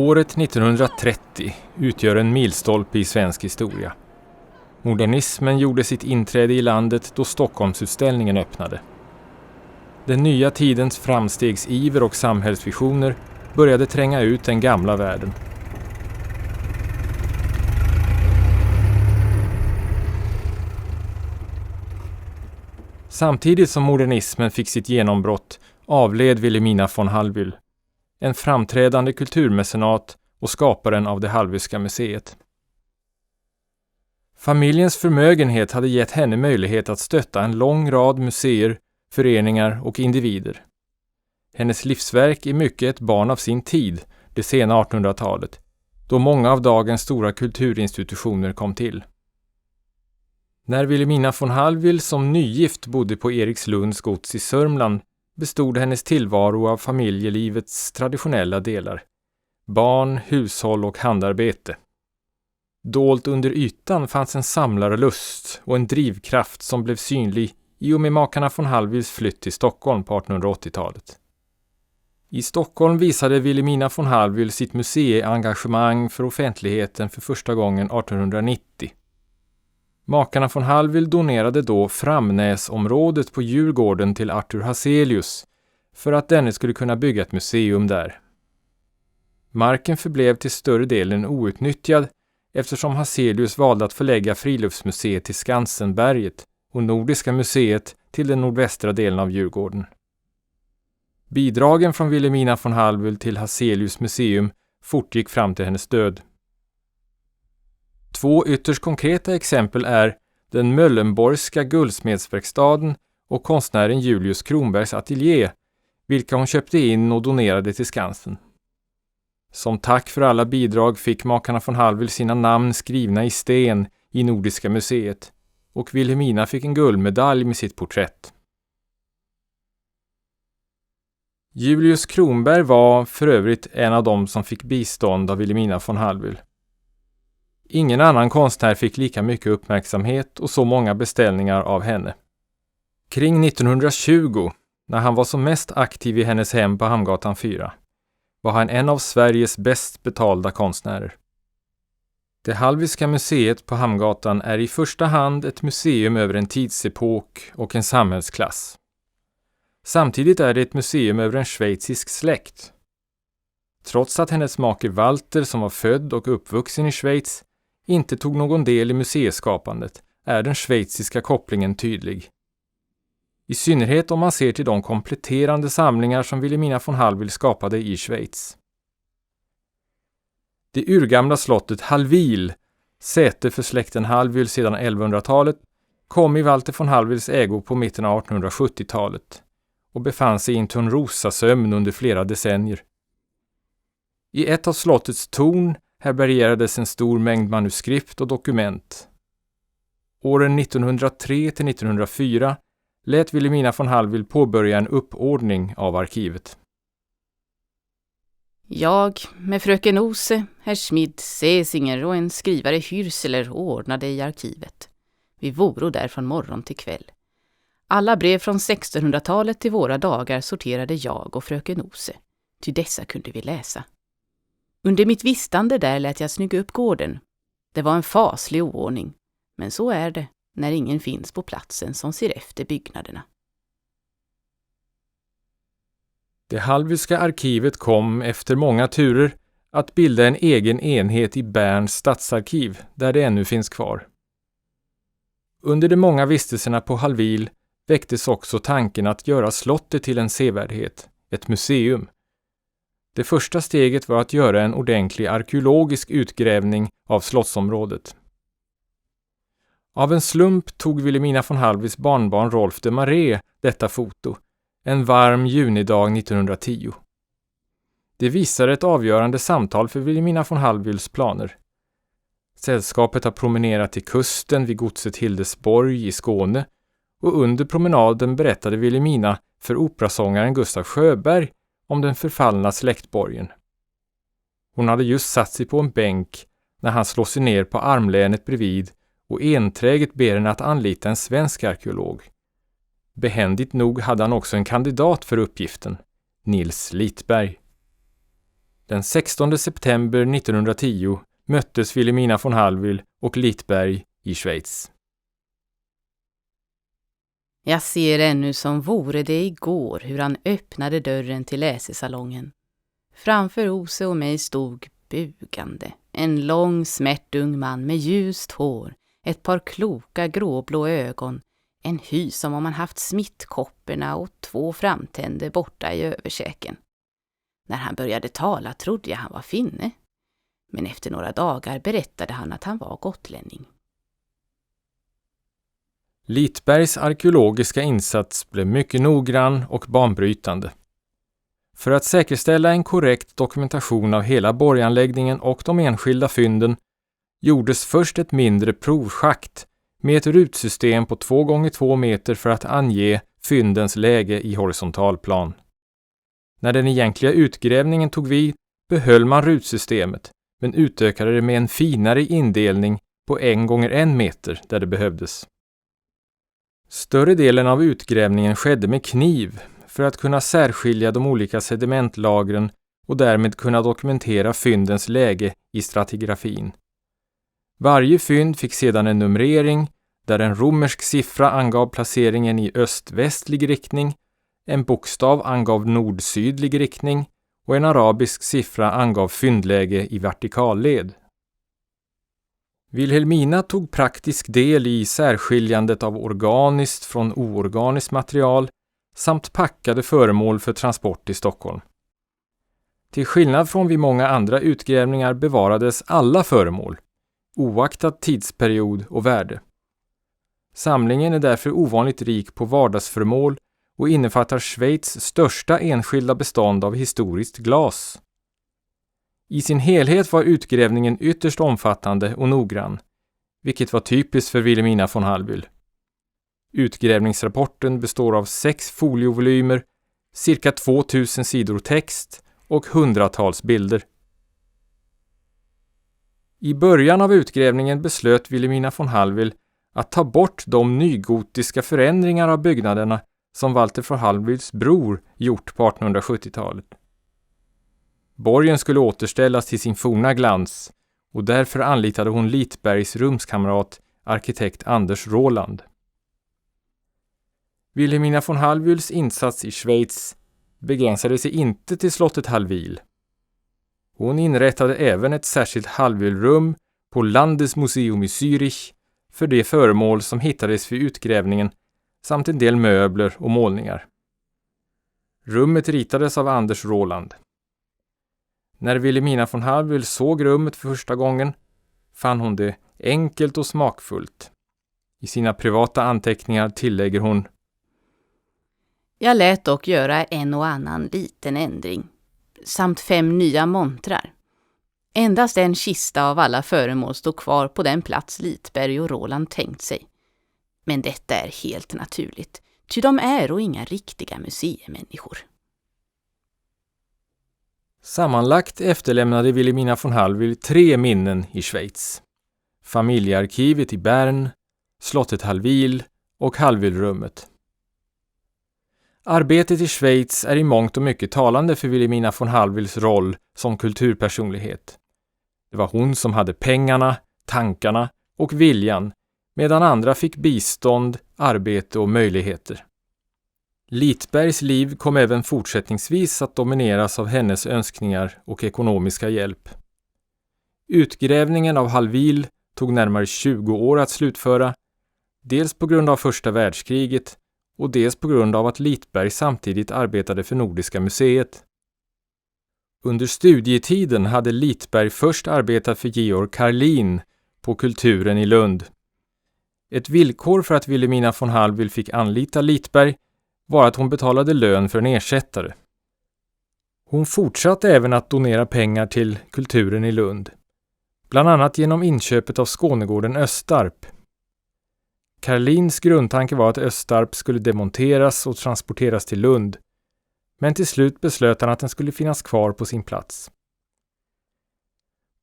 Året 1930 utgör en milstolpe i svensk historia. Modernismen gjorde sitt inträde i landet då Stockholmsutställningen öppnade. Den nya tidens framstegsiver och samhällsvisioner började tränga ut den gamla världen. Samtidigt som modernismen fick sitt genombrott avled Wilhelmina von Hallwyl, en framträdande kulturmecenat och skaparen av det Hallwylska museet. Familjens förmögenhet hade gett henne möjlighet att stötta en lång rad museer, föreningar och individer. Hennes livsverk är mycket ett barn av sin tid, det sena 1800-talet, då många av dagens stora kulturinstitutioner kom till. När Wilhelmina von Hallwyl som nygift bodde på Erikslunds gods i Sörmland bestod hennes tillvaro av familjelivets traditionella delar: barn, hushåll och handarbete. Dolt under ytan fanns en samlarlust och en drivkraft som blev synlig i och med makarna von Hallwyls flytt till Stockholm på 1880-talet. I Stockholm visade Wilhelmina von Hallwyl sitt museiengagemang för offentligheten för första gången 1890. Makarna von Hallwyl donerade då Framnäsområdet på Djurgården till Arthur Hazelius för att denne skulle kunna bygga ett museum där. Marken förblev till större delen outnyttjad eftersom Hazelius valde att förlägga Friluftsmuseet till Skansenberget och Nordiska museet till den nordvästra delen av Djurgården. Bidragen från Wilhelmina von Hallwyl till Hazelius museum fortgick fram till hennes död. Två ytterst konkreta exempel är den Möllenborgska guldsmedsverkstaden och konstnären Julius Kronbergs ateljé, vilka hon köpte in och donerade till Skansen. Som tack för alla bidrag fick makarna von Hallwyl sina namn skrivna i sten i Nordiska museet, och Wilhelmina fick en guldmedalj med sitt porträtt. Julius Kronberg var för övrigt en av dem som fick bistånd av Wilhelmina von Hallwyl. Ingen annan konstnär fick lika mycket uppmärksamhet och så många beställningar av henne. Kring 1920, när han var som mest aktiv i hennes hem på Hamngatan 4, var han en av Sveriges bäst betalda konstnärer. Det Hallwylska museet på Hamngatan är i första hand ett museum över en tidsepok och en samhällsklass. Samtidigt är det ett museum över en schweizisk släkt. Trots att hennes make Walter, som var född och uppvuxen i Schweiz, inte tog någon del i museiskapandet, är den schweiziska kopplingen tydlig. I synnerhet om man ser till de kompletterande samlingar som Wilhelmina von Hallwyl skapade i Schweiz. Det urgamla slottet Hallwyl, säte för släkten Hallwyl sedan 1100-talet, kom i Walter von Hallwyls ägo på mitten av 1870-talet och befann sig i en Törnrosasömn under flera decennier. I ett av slottets torn härbärgerades en stor mängd manuskript och dokument. Åren 1903 till 1904 lät Wilhelmina von Hallwyl påbörja en uppordning av arkivet. Jag med fröken Ose, herr Schmid, Sesinger och en skrivare Hürseler ordnade i arkivet. Vi voro där från morgon till kväll. Alla brev från 1600-talet till våra dagar sorterade jag och fröken Ose, ty dessa kunde vi läsa. Under mitt vistande där lät jag snygga upp gården. Det var en faslig oordning, men så är det när ingen finns på platsen som ser efter byggnaderna. Det Hallwylska arkivet kom efter många turer att bilda en egen enhet i Berns stadsarkiv, där det ännu finns kvar. Under de många vistelserna på Hallwyl väcktes också tanken att göra slottet till en sevärdhet, ett museum. Det första steget var att göra en ordentlig arkeologisk utgrävning av slottsområdet. Av en slump tog Wilhelmina von Hallwyls barnbarn Rolf de Maré detta foto, en varm junidag 1910. Det visar ett avgörande samtal för Wilhelmina von Hallwyls planer. Sällskapet har promenerat till kusten vid godset Hildesborg i Skåne, och under promenaden berättade Wilhelmina för operasångaren Gustav Sjöberg om den förfallna släktborgen. Hon hade just satt sig på en bänk när han slår sig ner på armlänet bredvid och enträget ber henne att anlita en svensk arkeolog. Behändigt nog hade han också en kandidat för uppgiften, Nils Litberg. Den 16 september 1910 möttes Wilhelmina von Hallwyl och Littberg i Schweiz. Jag ser ännu som vore det igår hur han öppnade dörren till läsesalongen. Framför Ose och mig stod bugande en lång smärtung man med ljust hår, ett par kloka gråblå ögon, en hy som om han haft smittkopporna och 2 framtänder borta i översäken. När han började tala trodde jag han var finne, men efter några dagar berättade han att han var gotlänning. Littbergs arkeologiska insats blev mycket noggrann och banbrytande. För att säkerställa en korrekt dokumentation av hela borganläggningen och de enskilda fynden gjordes först ett mindre provschakt med ett rutsystem på 2 x 2 meter för att ange fyndens läge i horisontalplan. När den egentliga utgrävningen tog vid behöll man rutsystemet men utökade det med en finare indelning på 1 x 1 meter där det behövdes. Större delen av utgrävningen skedde med kniv för att kunna särskilja de olika sedimentlagren och därmed kunna dokumentera fyndens läge i stratigrafin. Varje fynd fick sedan en numrering där en romersk siffra angav placeringen i öst-västlig riktning, en bokstav angav nord-sydlig riktning och en arabisk siffra angav fyndläge i vertikalled. Wilhelmina tog praktisk del i särskiljandet av organiskt från oorganiskt material samt packade föremål för transport till Stockholm. Till skillnad från vid många andra utgrävningar bevarades alla föremål, oaktat tidsperiod och värde. Samlingen är därför ovanligt rik på vardagsföremål och innefattar Schweiz största enskilda bestånd av historiskt glas. I sin helhet var utgrävningen ytterst omfattande och noggrann, vilket var typiskt för Wilhelmina von Hallwyl. Utgrävningsrapporten består av 6 foliovolymer, cirka 2000 sidor text och hundratals bilder. I början av utgrävningen beslöt Wilhelmina von Hallwyl att ta bort de nygotiska förändringar av byggnaderna som Walter von Hallwyls bror gjort på 1870-talet. Borgen skulle återställas till sin forna glans och därför anlitade hon Littbergs rumskamrat arkitekt Anders Roland. Wilhelmina von Hallwyls insats i Schweiz begränsade sig inte till slottet Hallwyl. Hon inrättade även ett särskilt Hallwylrum på Landesmuseum i Zürich för de föremål som hittades vid utgrävningen samt en del möbler och målningar. Rummet ritades av Anders Roland. När Wilhelmina von Hallwyl såg rummet för första gången fann hon det enkelt och smakfullt. I sina privata anteckningar tillägger hon: Jag lät dock göra en och annan liten ändring, samt 5 nya montrar. Endast en kista av alla föremål stod kvar på den plats Littberg och Roland tänkt sig. Men detta är helt naturligt, ty de är och inga riktiga museimänniskor. Sammanlagt efterlämnade Wilhelmina von Hallwyl 3 minnen i Schweiz. Familjearkivet i Bern, slottet Hallwyl och Hallwylrummet. Arbetet i Schweiz är i mångt och mycket talande för Wilhelmina von Hallwyls roll som kulturpersonlighet. Det var hon som hade pengarna, tankarna och viljan, medan andra fick bistånd, arbete och möjligheter. Littbergs liv kom även fortsättningsvis att domineras av hennes önskningar och ekonomiska hjälp. Utgrävningen av Hallwyl tog närmare 20 år att slutföra, dels på grund av första världskriget och dels på grund av att Littberg samtidigt arbetade för Nordiska museet. Under studietiden hade Littberg först arbetat för Georg Karlin på Kulturen i Lund. Ett villkor för att Wilhelmina von Hallwyl fick anlita Littberg var att hon betalade lön för en ersättare. Hon fortsatte även att donera pengar till Kulturen i Lund, bland annat genom inköpet av Skånegården Östarp. Karlins grundtanke var att Östarp skulle demonteras och transporteras till Lund, men till slut beslöt han att den skulle finnas kvar på sin plats.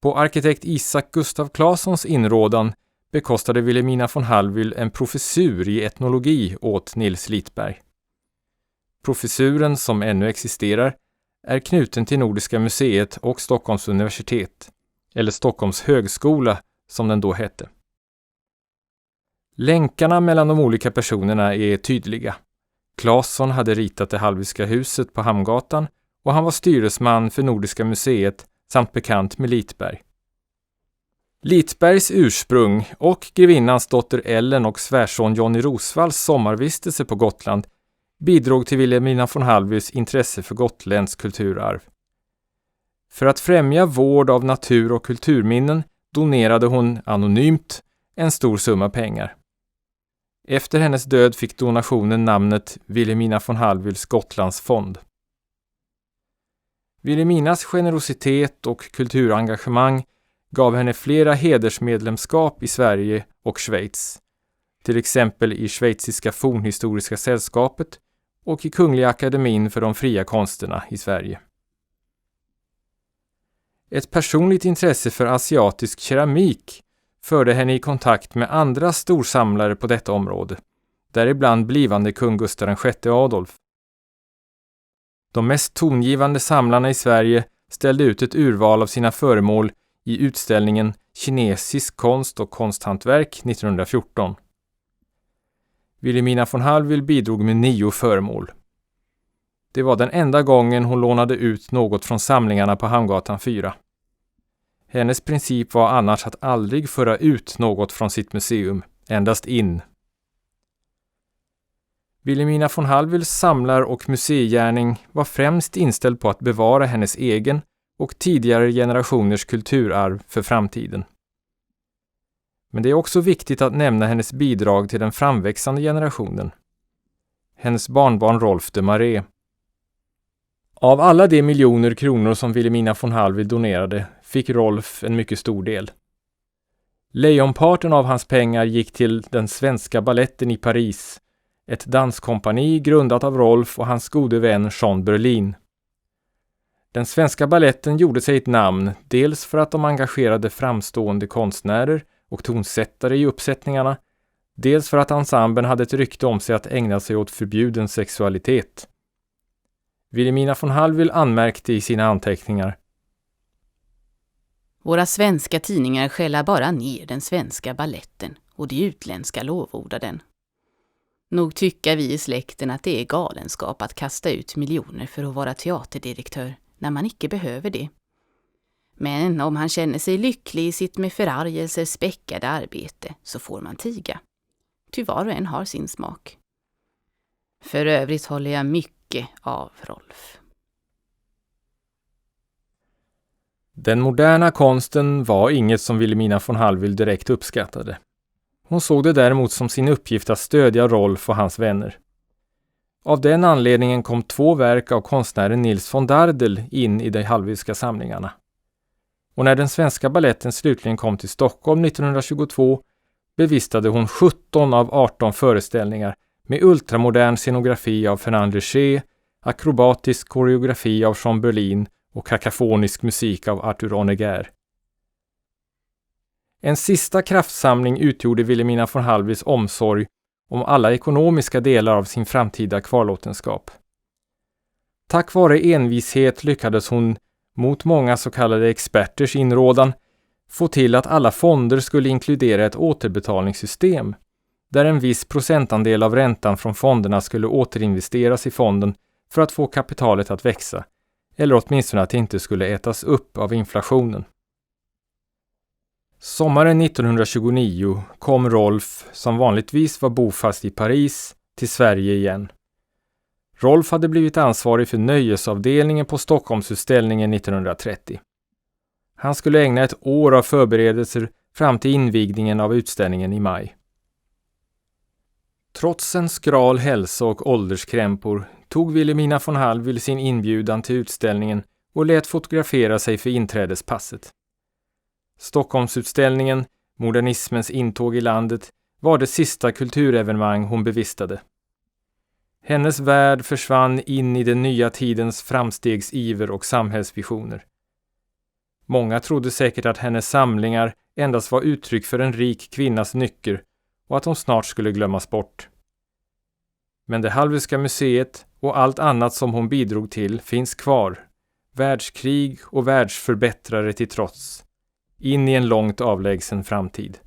På arkitekt Isak Gustav Claessons inrådan bekostade Wilhelmina von Hallwyl en professur i etnologi åt Nils Littberg. Professuren, som ännu existerar, är knuten till Nordiska museet och Stockholms universitet, eller Stockholms högskola som den då hette. Länkarna mellan de olika personerna är tydliga. Claesson hade ritat det Hallwylska huset på Hamngatan och han var styresman för Nordiska museet samt bekant med Lidberg. Lidbergs ursprung och grevinnans dotter Ellen och svärson Johnny Rosvalls sommarvistelse på Gotland bidrog till Wilhelmina von Hallwyls intresse för gotländsk kulturarv. För att främja vård av natur- och kulturminnen donerade hon anonymt en stor summa pengar. Efter hennes död fick donationen namnet Wilhelmina von Hallwyls Gotlandsfond. Wilhelminas generositet och kulturengagemang gav henne flera hedersmedlemskap i Sverige och Schweiz, till exempel i Schweiziska fornhistoriska sällskapet och i Kungliga akademin för de fria konsterna i Sverige. Ett personligt intresse för asiatisk keramik förde henne i kontakt med andra storsamlare på detta område, däribland blivande kung Gustav VI Adolf. De mest tongivande samlarna i Sverige ställde ut ett urval av sina föremål i utställningen Kinesisk konst och konsthantverk 1914. Wilhelmina von Hallwyl bidrog med 9 föremål. Det var den enda gången hon lånade ut något från samlingarna på Hamngatan 4. Hennes princip var annars att aldrig föra ut något från sitt museum, endast in. Wilhelmina von Hallwyls samlar- och museigärning var främst inställd på att bevara hennes egen och tidigare generationers kulturarv för framtiden. Men det är också viktigt att nämna hennes bidrag till den framväxande generationen. Hennes barnbarn Rolf de Maré. Av alla de miljoner kronor som Wilhelmina von Hallwyl donerade fick Rolf en mycket stor del. Lejonparten av hans pengar gick till den svenska balletten i Paris, ett danskompani grundat av Rolf och hans gode vän Jean Berlin. Den svenska balletten gjorde sig ett namn dels för att de engagerade framstående konstnärer och tonsättare i uppsättningarna, dels för att ensemblen hade ett rykte om sig att ägna sig åt förbjuden sexualitet. Wilhelmina von Hallwyl anmärkte i sina anteckningar: Våra svenska tidningar skäller bara ner den svenska balletten och de utländska lovordar den. Nog tycker vi i släkten att det är galenskap att kasta ut miljoner för att vara teaterdirektör när man inte behöver det. Men om han känner sig lycklig i sitt med förargelser späckade arbete så får man tiga. Ty var och en har sin smak. För övrigt håller jag mycket av Rolf. Den moderna konsten var inget som Wilhelmina von Hallwyl direkt uppskattade. Hon såg det däremot som sin uppgift att stödja Rolf och hans vänner. Av den anledningen kom 2 verk av konstnären Nils von Dardel in i de Hallwylska samlingarna. Och när den svenska balletten slutligen kom till Stockholm 1922 bevistade hon 17 av 18 föreställningar med ultramodern scenografi av Fernand Léger, akrobatisk koreografi av Jean Berlin och kakafonisk musik av Arthur Honegger. En sista kraftsamling utgjorde Wilhelmina von Hallwyls omsorg om alla ekonomiska delar av sin framtida kvarlåtenskap. Tack vare envishet lyckades hon, mot många så kallade experters inrådan, få till att alla fonder skulle inkludera ett återbetalningssystem, där en viss procentandel av räntan från fonderna skulle återinvesteras i fonden för att få kapitalet att växa, eller åtminstone att det inte skulle ätas upp av inflationen. Sommaren 1929 kom Rolf, som vanligtvis var bofast i Paris, till Sverige igen. Rolf hade blivit ansvarig för nöjesavdelningen på Stockholmsutställningen 1930. Han skulle ägna ett år av förberedelser fram till invigningen av utställningen i maj. Trots en skral hälsa och ålderskrämpor tog Wilhelmina von Hallwyl sin inbjudan till utställningen och lät fotografera sig för inträdespasset. Stockholmsutställningen, modernismens intåg i landet, var det sista kulturevenemang hon bevistade. Hennes värld försvann in i den nya tidens framstegsiver och samhällsvisioner. Många trodde säkert att hennes samlingar endast var uttryck för en rik kvinnas nycker och att de snart skulle glömmas bort. Men det Hallwylska museet och allt annat som hon bidrog till finns kvar, världskrig och världsförbättrare till trots, in i en långt avlägsen framtid.